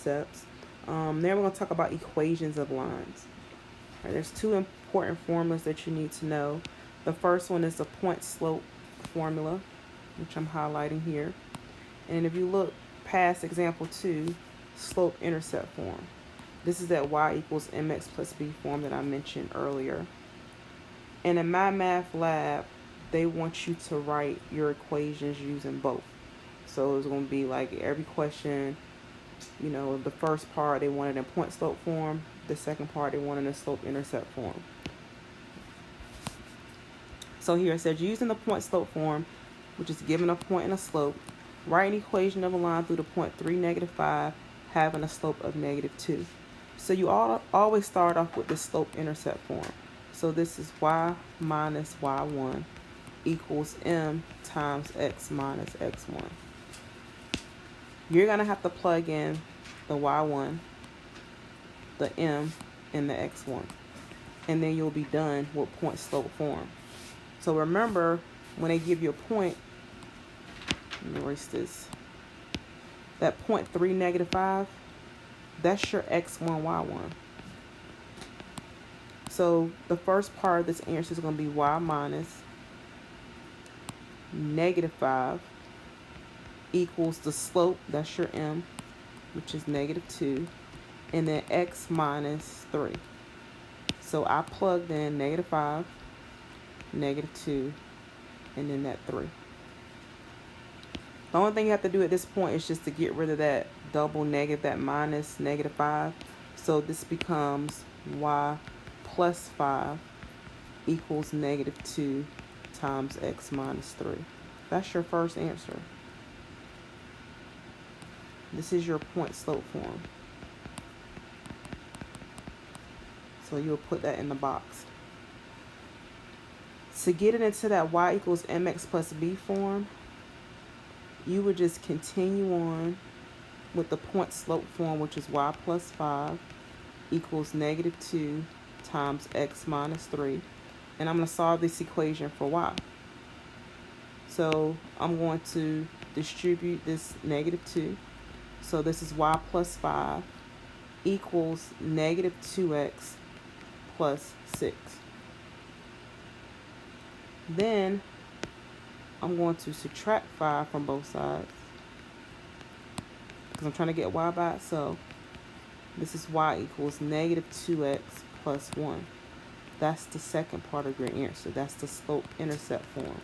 concepts. Then we're going to talk about equations of lines. Right, there's two important formulas that you need to know. The first one is the point slope formula, which I'm highlighting here. And if you look past example 2, slope-intercept form. This is that y equals mx plus b form that I mentioned earlier. And in my math lab, they want you to write your equations using both. So it's going to be like every question, the first part they wanted in point slope form, the second part they wanted in slope-intercept form. So here it says, using the point slope form, which is given a point and a slope, write an equation of a line through the point 3, -5, having a slope of -2. So you always start off with the slope-intercept form. So this is y minus y1 equals m times x minus x1. You're going to have to plug in the y1, the m, and the x1. And then you'll be done with point slope form. So remember, when they give you a point, let me erase this. That point 3, -5, that's your x1, y1. So the first part of this answer is going to be y minus -5 equals the slope, that's your m, which is -2, and then x minus 3. So I plugged in -5, -2, and then that 3. The only thing you have to do at this point is just to get rid of that double negative, that minus -5. So this becomes y plus 5 equals -2 times x minus 3. That's your first answer. This is your point slope form. So you'll put that in the box. To get it into that y equals mx plus b form, you would just continue on with the point slope form, which is y plus 5 equals -2 times x minus 3. And I'm going to solve this equation for y. So I'm going to distribute this -2. So this is y plus 5 equals -2x plus 6. Then I'm going to subtract 5 from both sides because I'm trying to get y by itself. This is y equals -2x plus 1. That's the second part of your answer. That's the slope-intercept form.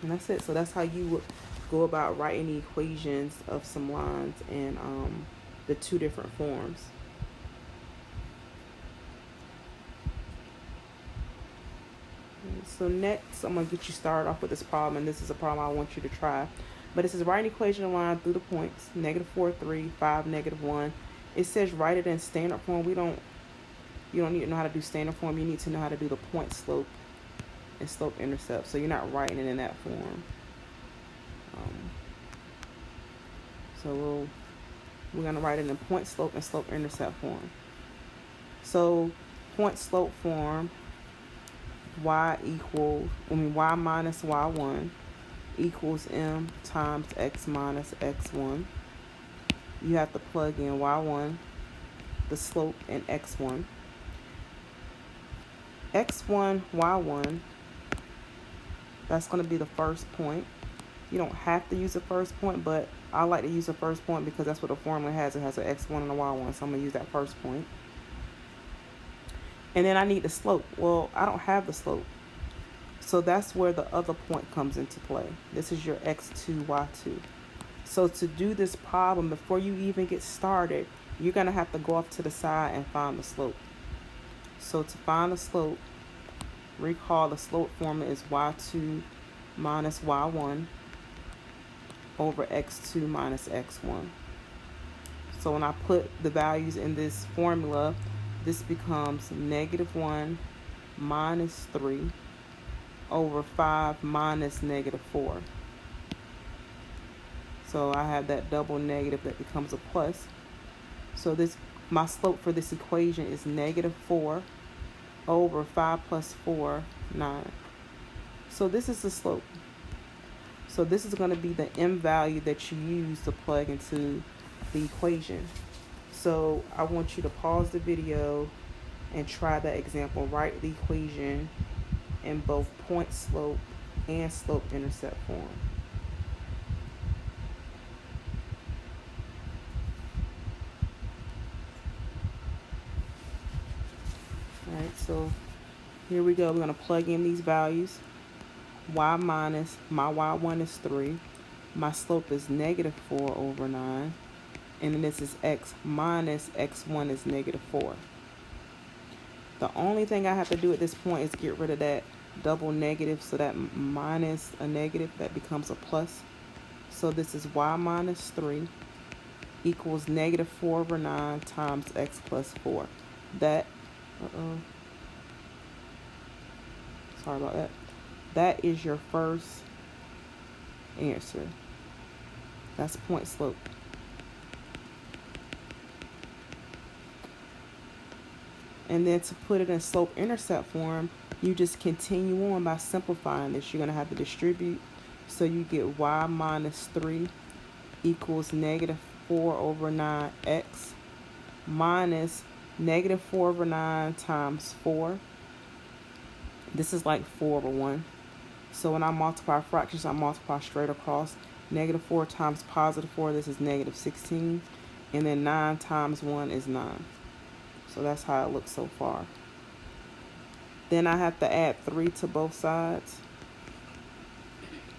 And that's it. So that's how you would go about writing the equations of some lines in the two different forms. So next, I'm going to get you started off with this problem, and this is a problem I want you to try. But it says write an equation of line through the points, -4, 3, 5, -1. It says write it in standard form. You don't need to know how to do standard form. You need to know how to do the point slope and slope-intercept. So you're not writing it in that form. So we're going to write it in point slope and slope-intercept form. So point slope form, y minus y1 equals m times x minus x1. You have to plug in y1, the slope, and x1. x1, y1, that's going to be the first point. You don't have to use the first point, but I like to use the first point because that's what the formula has. It has an x1 and a y1, so I'm going to use that first point. And then I need the slope. Well, I don't have the slope. So that's where the other point comes into play. This is your x2, y2. So to do this problem, before you even get started, you're going to have to go off to the side and find the slope. So to find the slope, recall the slope formula is y2 minus y1 over x2 minus x1. So when I put the values in this formula, this becomes -1 minus 3 over 5 minus -4. So I have that double negative that becomes a plus. So my slope for this equation is -4 over 5 plus 4, 9. So this is the slope. So this is going to be the m value that you use to plug into the equation. So I want you to pause the video and try that example. Write the equation in both point slope and slope-intercept form. Alright, so here we go. We're going to plug in these values. Y minus, my y1 is 3. My slope is negative 4 over 9. And then this is x minus x1 is negative 4. The only thing I have to do at this point is get rid of that double negative, so that minus a negative, that becomes a plus. So this is y minus 3 equals negative 4 over 9 times x plus 4. That, sorry about that. That is your first answer. That's point slope. And then to put it in slope-intercept form, you just continue on by simplifying this. You're going to have to distribute. So you get y minus 3 equals negative 4 over 9x minus negative 4 over 9 times 4. This is like 4 over 1. So when I multiply fractions, I multiply straight across. Negative 4 times positive 4, this is negative 16. And then 9 times 1 is 9. So that's how it looks so far. Then I have to add 3 to both sides.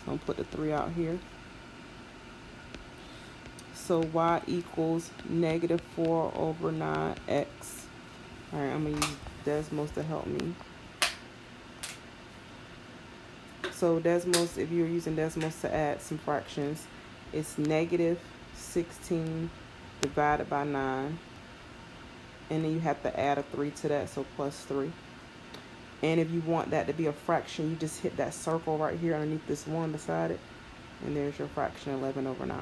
So I'm going to put the 3 out here. So y equals negative 4 over 9x. Alright, I'm going to use Desmos to help me. So Desmos, if you're using Desmos to add some fractions, it's negative 16 divided by 9. And then you have to add a 3 to that, so plus 3. And if you want that to be a fraction, you just hit that circle right here underneath this 1 beside it. And there's your fraction, 11 over 9.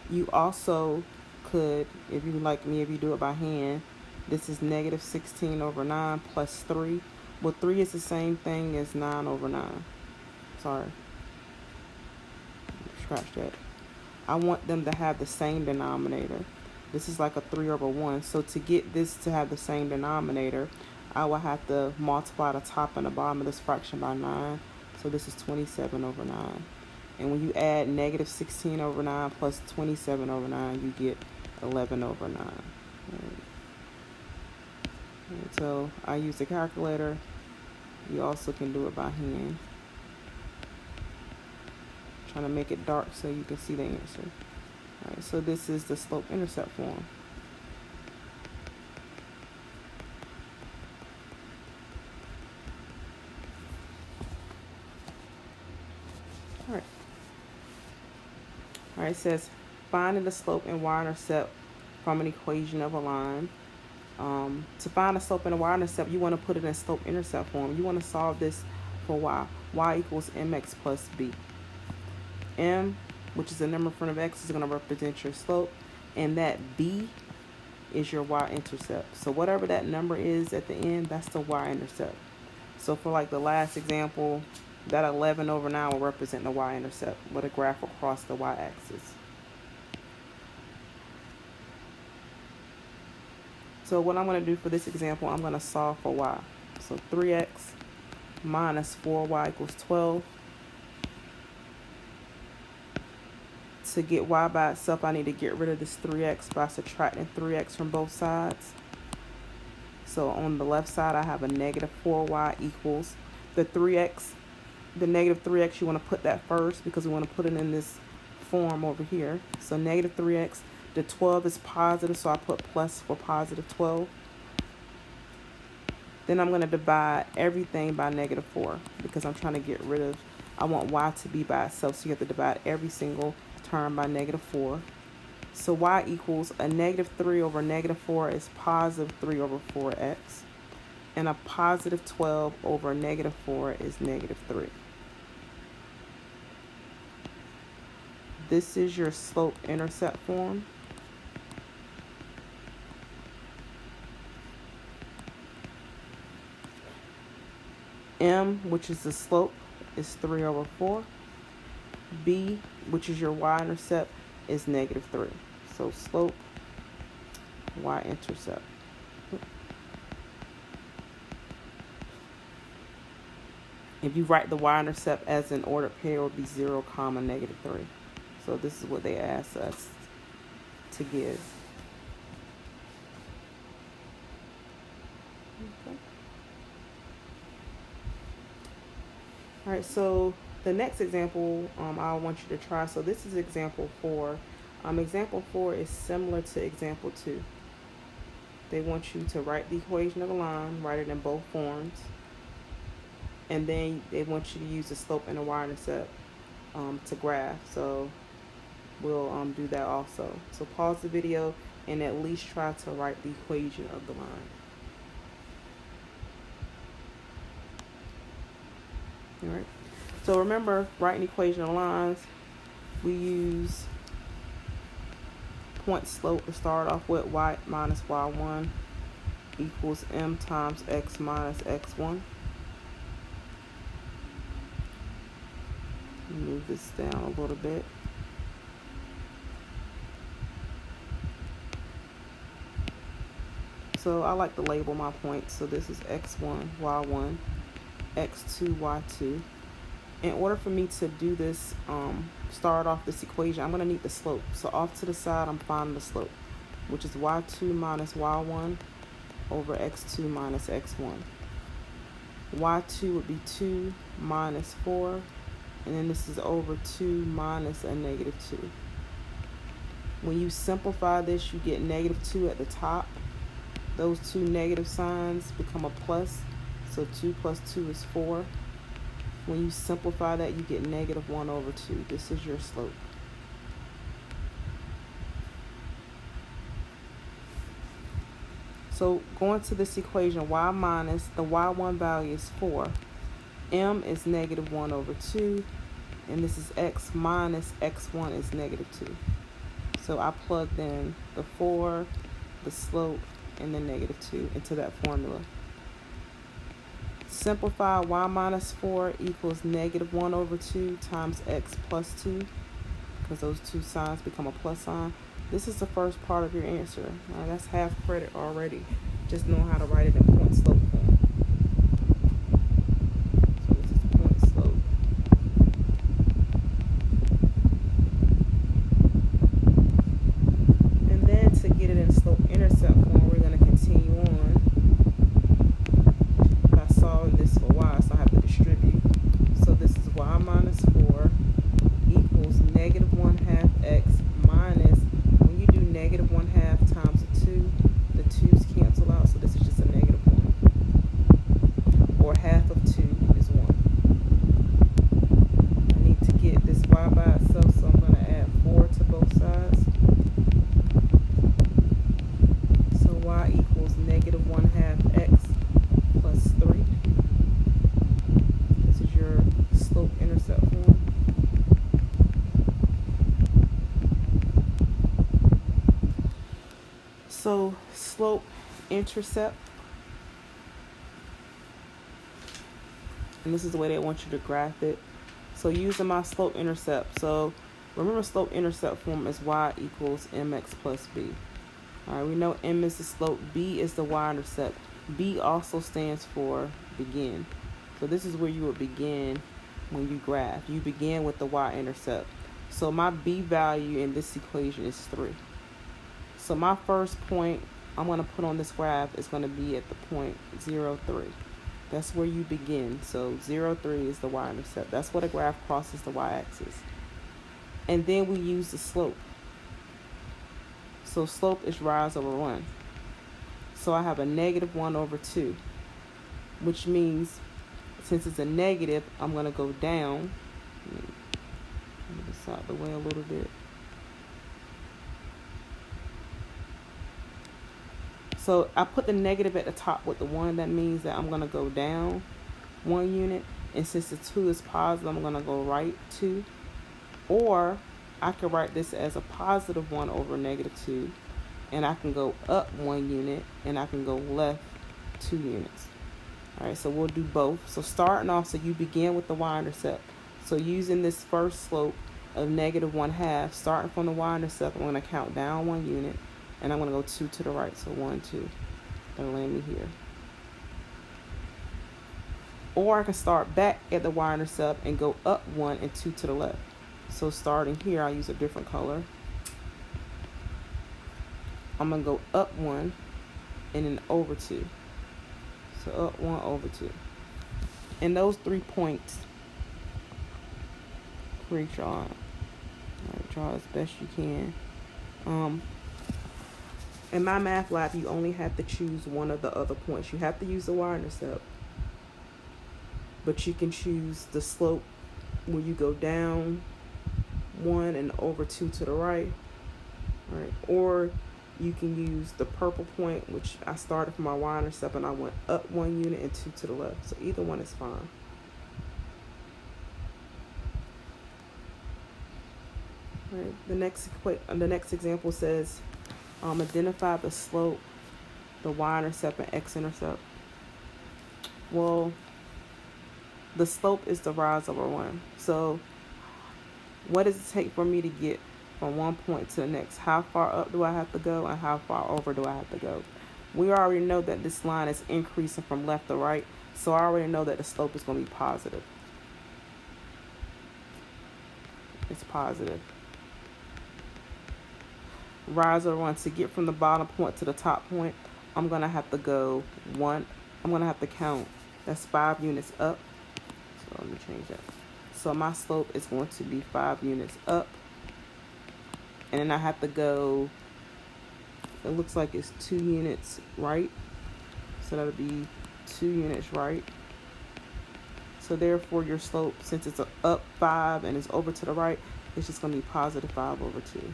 You also could, if you like me, if you do it by hand, this is negative 16 over 9 plus 3. Well, 3 is the same thing as 9 over 9. Sorry. Scratch that. I want them to have the same denominator. This is like a 3 over 1. So to get this to have the same denominator, I will have to multiply the top and the bottom of this fraction by 9. So this is 27 over 9. And when you add negative 16 over 9 plus 27 over 9, you get 11 over 9. And so I use the calculator. You also can do it by hand. Trying to make it dark so you can see the answer. Alright, so this is the slope-intercept form. Alright, it says finding the slope and y-intercept from an equation of a line. To find the slope and the y-intercept, you want to put it in slope-intercept form. You want to solve this for y. Y equals mx plus b. M, which is the number in front of x, is going to represent your slope, and that b is your y-intercept. So whatever that number is at the end, that's the y-intercept. So for like the last example, that 11 over 9 will represent the y-intercept with a graph across the y-axis. So what I'm going to do for this example, I'm going to solve for y. So 3x minus 4y equals 12. To get y by itself, I need to get rid of this 3x by subtracting 3x from both sides. So on the left side, I have a negative 4y equals the 3x. The negative 3x, you want to put that first because we want to put it in this form over here. So negative 3x. The 12 is positive, so I put plus for positive 12. Then I'm going to divide everything by negative 4 because I'm trying to get rid of, I want y to be by itself, so you have to divide every single term by negative 4. So y equals a negative 3 over negative 4 is positive 3 over 4x. And a positive 12 over negative 4 is negative 3. This is your slope-intercept form. M, which is the slope, is 3 over 4. B, which is your y-intercept, is negative 3. So slope, y-intercept. If you write the y-intercept as an ordered pair, it would be 0, negative 3. So this is what they asked us to give. Okay. All right, so the next example I want you to try. So this is example 4. Example 4 is similar to example 2. They want you to write the equation of a line, write it in both forms. And then they want you to use the slope and the y-intercept to graph. So we'll do that also. So pause the video and at least try to write the equation of the line. All right. So remember, writing equation of lines, we use point slope to start off with. Y minus y1 equals m times x minus x1. Move this down a little bit. So I like to label my points. So this is x1, y1, x2, y2. In order for me to do this, start off this equation, I'm going to need the slope. So off to the side, I'm finding the slope, which is y2 minus y1 over x2 minus x1. y2 would be 2 minus 4. And then this is over 2 minus a negative 2. When you simplify this, you get negative 2 at the top. Those two negative signs become a plus. So 2 plus 2 is 4. When you simplify that, you get negative 1 over 2. This is your slope. So going to this equation, y minus, the y1 value is 4. M is negative 1 over 2, and this is x minus x1 is negative 2. So I plugged in the 4, the slope, and the negative 2 into that formula. Simplify y minus 4 equals negative 1 over 2 times x plus 2, because those two signs become a plus sign. This is the first part of your answer. That's half credit already. Just knowing how to write it in point slope form. Slope-Intercept form, we're going to continue on by solving this for y, so I have to distribute. So this is y minus 4 equals negative 1/2 x minus, when you do negative 1/2 times a 2, the 2's cancel out, so this is just a negative 1. Or half of 2 is 1. I need to get this y by itself, so I'm going to add 4 to both sides. Y equals negative 1/2 x plus 3. This is your slope-intercept form. So slope-intercept, and this is the way they want you to graph it. So using my slope-intercept, so remember slope-intercept form is y equals mx plus b. All right, we know m is the slope, b is the y-intercept. B also stands for begin. So this is where you would begin when you graph. You begin with the y-intercept. So my b value in this equation is 3. So my first point I'm going to put on this graph is going to be at the point 0, 3. That's where you begin. So 0, 3 is the y-intercept. That's where the graph crosses the y-axis. And then we use the slope. So slope is rise over 1. So I have a negative 1 over 2, which means since it's a negative, I'm going to go down. Let me move this out the way a little bit. So I put the negative at the top with the 1. That means that I'm going to go down 1 unit. And since the 2 is positive, I'm going to go right 2. Or I can write this as a positive 1 over negative 2, and I can go up 1 unit, and I can go left 2 units. All right, so we'll do both. So starting off, so you begin with the y-intercept. So using this first slope of -1/2, starting from the y-intercept, I'm going to count down 1 unit, and I'm going to go 2 to the right. So 1, 2. That'll land me here. Or I can start back at the y-intercept and go up 1 and 2 to the left. So starting here, I'll use a different color. I'm going to go up 1 and then over 2. So up 1, over 2. And those 3 points, redraw. Draw as best you can. In my math lab, you only have to choose one of the other points. You have to use the y-intercept, but you can choose the slope where you go down 1 and over 2 to the right. All right, or you can use the purple point, which I started from my y-intercept and I went up 1 unit and 2 to the left. So either one is fine. All right, the next example says, identify the slope, the y-intercept, and x-intercept. Well, the slope is the rise over 1. So what does it take for me to get from one point to the next? How far up do I have to go and how far over do I have to go? We already know that this line is increasing from left to right, so I already know that the slope is going to be positive. It's positive. Rise over 1. To get from the bottom point to the top point, I'm going to have to go 1. I'm going to have to count. That's 5 units up. So let me change that. So my slope is going to be 5 units up. And then I have to go, it looks like it's 2 units right. So that'll be 2 units right. So therefore your slope, since it's up 5 and it's over to the right, it's just going to be positive 5 over 2.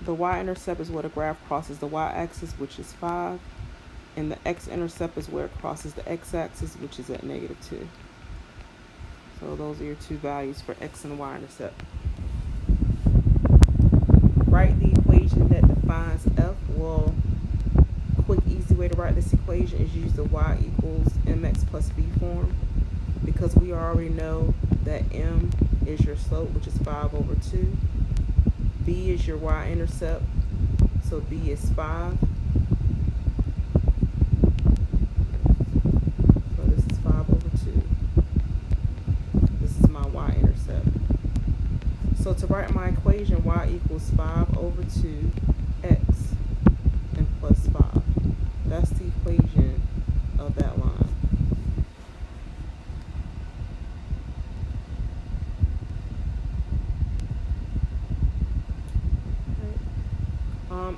The y-intercept is where the graph crosses the y-axis, which is 5. And the x-intercept is where it crosses the x-axis, which is at -2. So those are your 2 values for x and y-intercept. Write the equation that defines f. Well, quick, easy way to write this equation is use the y equals mx plus b form, because we already know that m is your slope, which is 5 over 2. B is your y-intercept, so B is 5. So this is 5 over 2. This is my y-intercept. So to write my equation, y equals 5 over 2 x and plus 5. That's the equation of that line.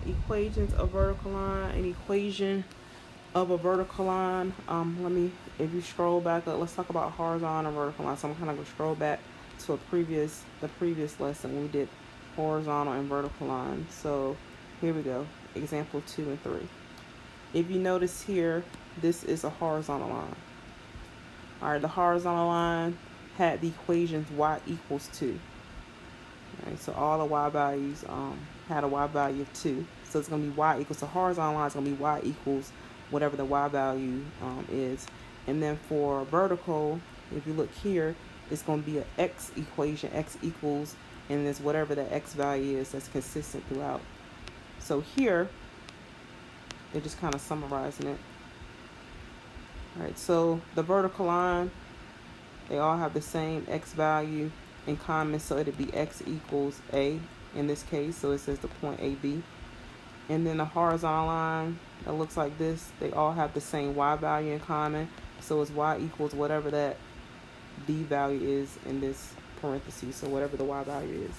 Equations of vertical line. An equation of a vertical line. If you scroll back up, let's talk about horizontal and vertical line. So I'm kind of going to scroll back to the previous lesson. We did horizontal and vertical lines. So here we go. Example 2 and 3. If you notice here, this is a horizontal line. All right, the horizontal line had the equations y equals 2. All right, so all the y values had a y value of 2. So it's going to be y equals, the horizontal line is going to be y equals whatever the y value is. And then for vertical, if you look here, it's going to be an x equation, x equals, and there's whatever the x value is that's consistent throughout. So here, they're just kind of summarizing it. All right, so the vertical line, they all have the same x value in common, so it'd be x equals a in this case, so it says the point AB. And then the horizontal line that looks like this, they all have the same y value in common, so it's y equals whatever that b value is in this parentheses, so whatever the y value is.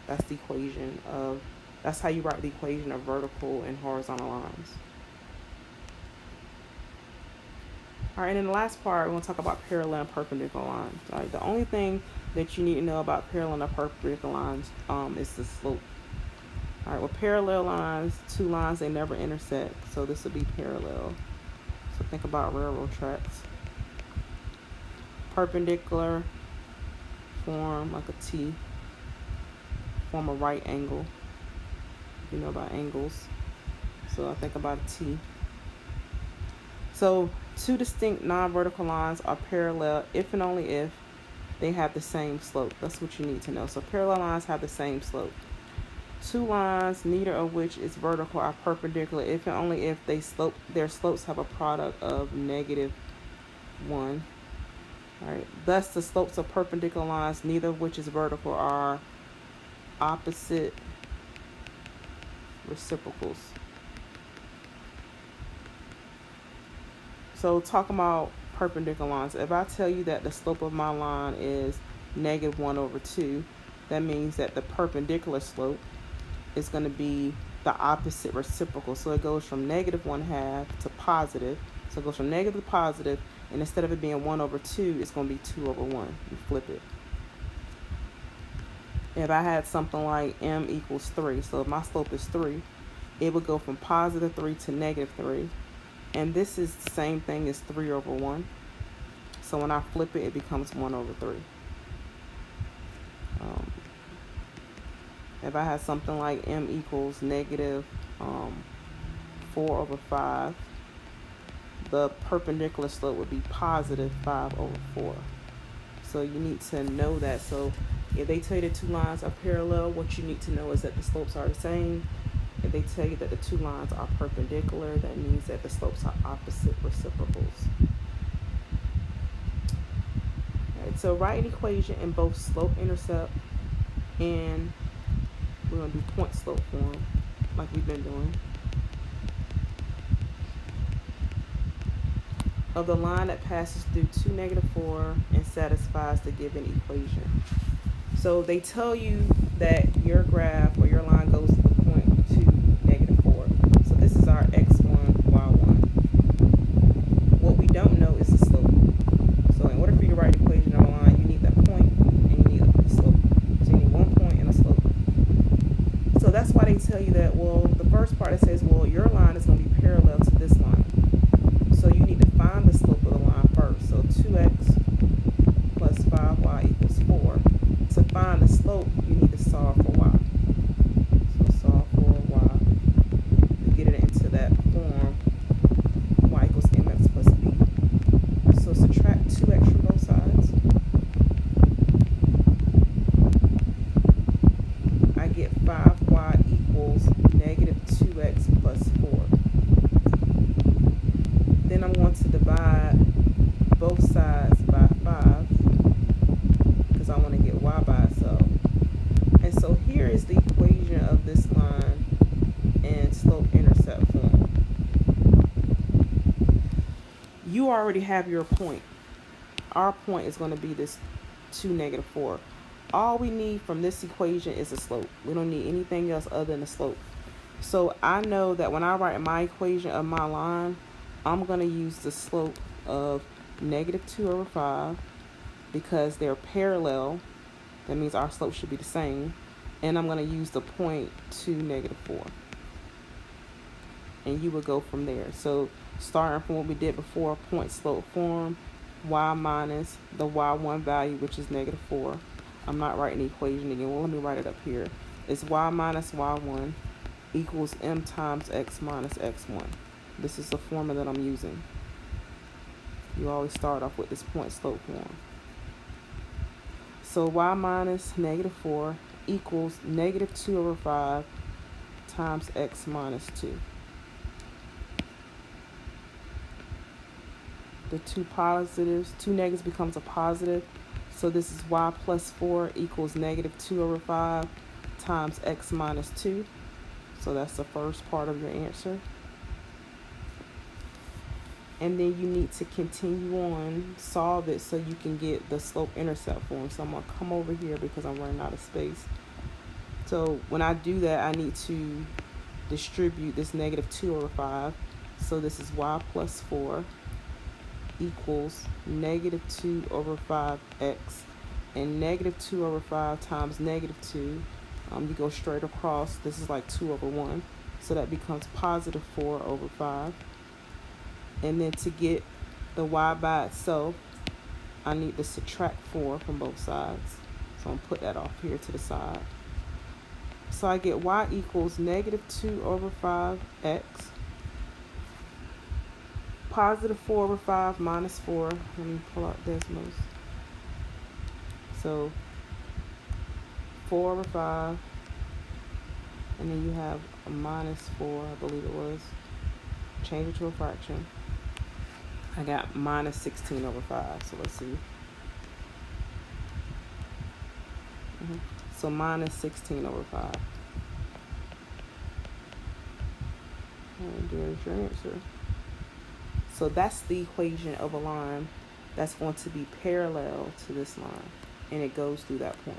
That's the equation of, that's how you write the equation of vertical and horizontal lines. All right, and in the last part, we're going to talk about parallel and perpendicular lines. All right, the only thing that you need to know about parallel and perpendicular lines is the slope. All right, well, parallel lines, 2 lines, they never intersect, so this would be parallel. So think about railroad tracks. Perpendicular, form like a T. form a right angle. You know about angles. So I think about a T. So two distinct non-vertical lines are parallel if and only if they have the same slope. That's what you need to know. So parallel lines have the same slope. Two lines, neither of which is vertical, are perpendicular if and only if their slopes have a product of -1. All right. Thus, the slopes of perpendicular lines, neither of which is vertical, are opposite reciprocals. So talking about perpendicular lines, if I tell you that the slope of my line is -1/2, that means that the perpendicular slope is going to be the opposite reciprocal. So it goes from -1/2 to positive. So it goes from negative to positive, and instead of it being 1/2, it's going to be 2/1. You flip it. If I had something like m equals 3, so if my slope is 3, it would go from +3 to -3. And this is the same thing as 3/1. So when I flip it, it becomes 1/3. If I had something like m equals -4/5, the perpendicular slope would be +5/4. So you need to know that. So if they tell you the two lines are parallel, what you need to know is that the slopes are the same. If they tell you that the two lines are perpendicular, that means that the slopes are opposite reciprocals. Alright, so write an equation in both slope-intercept and we're going to do point-slope form like we've been doing. Of the line that passes through 2, -4 and satisfies the given equation. So they tell you that your graph or your line goes to the point 2, -4. So this is our x1, y1. What we don't know is the slope. So in order for you to write an equation of a line, you need that point and you need the slope. So you need one point and a slope. So that's why they tell you that, well, the first part it says, well, your line is going to be parallel to this line. So you need to find the slope of the line first. So 2x plus 5y equals 4. To find the slope, you need to solve for y. So solve for y. To get it into that form, y equals mx plus b. So subtract 2x from both sides. I get 5y equals -2x plus 4. Then I'm going to divide both sides by 5 because I want to get y by itself. And so here is the equation of this line in slope-intercept form. You already have your point. Our point is going to be this 2, -4. All we need from this equation is a slope. We don't need anything else other than a slope. So I know that when I write my equation of my line, I'm going to use the slope of -2/5 because they're parallel. That means our slope should be the same. And I'm going to use the point 2, -4. And you would go from there. So starting from what we did before, point slope form, y minus the y1 value, which is -4. I'm not writing the equation again. Well, let me write it up here. It's y minus y1 equals m times x minus x1. This is the formula that I'm using. You always start off with this point slope form. So y minus -4 equals -2/5 times x minus 2. The two negatives becomes a positive. So this is y plus 4 equals -2/5 times x minus 2. So that's the first part of your answer. And then you need to continue on, solve it so you can get the slope-intercept form. So I'm going to come over here because I'm running out of space. So when I do that, I need to distribute this -2/5. So this is y plus 4 equals -2/5x. And -2/5 times -2, you go straight across. This is like 2/1. So that becomes positive 4/5. And then to get the y by itself, I need to subtract 4 from both sides. So I'm going to put that off here to the side. So I get y equals negative 2 over 5x, positive 4 over 5 minus 4. Let me pull out Desmos. So 4 over 5, and then you have a minus 4, I believe it was. Change it to a fraction. I got minus 16 over 5, so let's see. So minus 16 over 5. And there's your answer. So that's the equation of a line that's going to be parallel to this line, and it goes through that point.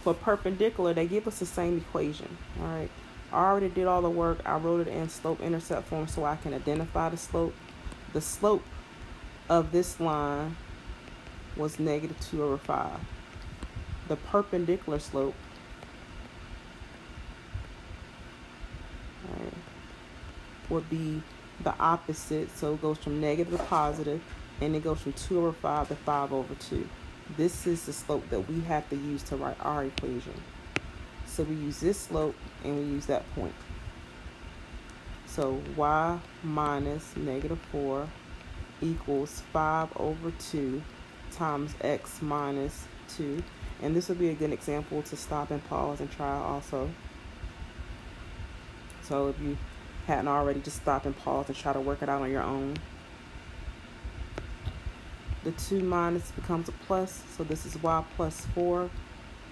For perpendicular, they give us the same equation. All right, I already did all the work. I wrote it in slope-intercept form so I can identify the slope. The slope of this line was negative 2 over 5. The perpendicular slope, right, would be the opposite. So it goes from negative to positive, and it goes from 2 over 5 to 5 over 2. This is the slope that we have to use to write our equation. So we use this slope and we use that point. So y minus negative 4 equals 5 over 2 times x minus 2. And this would be a good example to stop and pause and try also. So if you hadn't already, just stop and pause and try to work it out on your own. The 2 minus becomes a plus, so this is y plus 4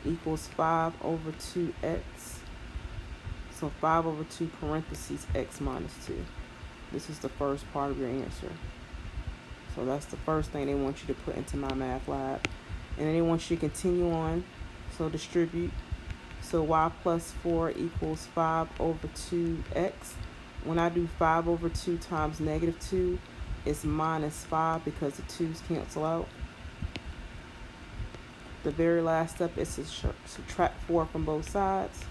equals 5 over 2x. So 5 over 2 parentheses x minus 2. This is the first part of your answer. So that's the first thing they want you to put into my math lab. And then they want you to continue on. So distribute. So y plus 4 equals 5 over 2x. When I do 5 over 2 times negative 2, it's minus 5 because the 2's cancel out. The very last step is to subtract 4 from both sides.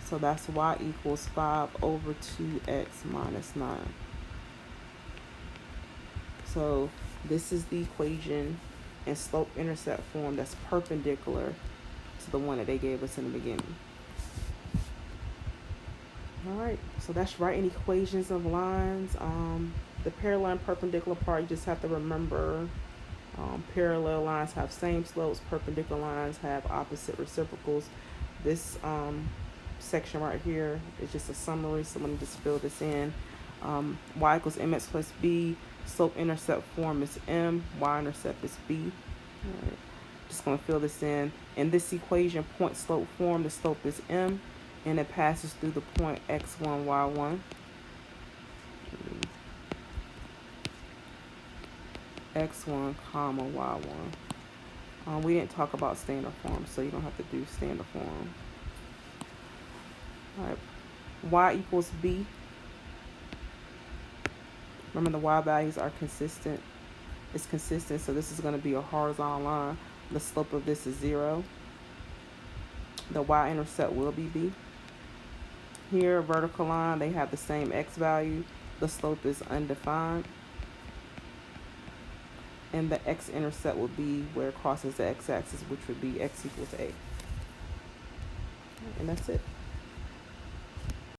So that's y equals 5 over 2x minus 9. So this is the equation in slope-intercept form that's perpendicular to the one that they gave us in the beginning. All right, so that's writing equations of lines. The parallel and perpendicular part, you just have to remember parallel lines have same slopes, perpendicular lines have opposite reciprocals. This section right here is just a summary, so let me just fill this in. Y equals mx plus b, slope-intercept form is m, y-intercept is b. All right. Just going to fill this in. In this equation, point-slope form, the slope is m, and it passes through the point x1, y1. x1, comma, y1. We didn't talk about standard form, so you don't have to do standard form. All right. Y equals b. Remember, the y values are consistent. It's consistent, so this is going to be a horizontal line. The slope of this is 0. The y-intercept will be b. Here, vertical line, they have the same x value. The slope is undefined. And the x-intercept will be where it crosses the x-axis, which would be x equals a. And that's it.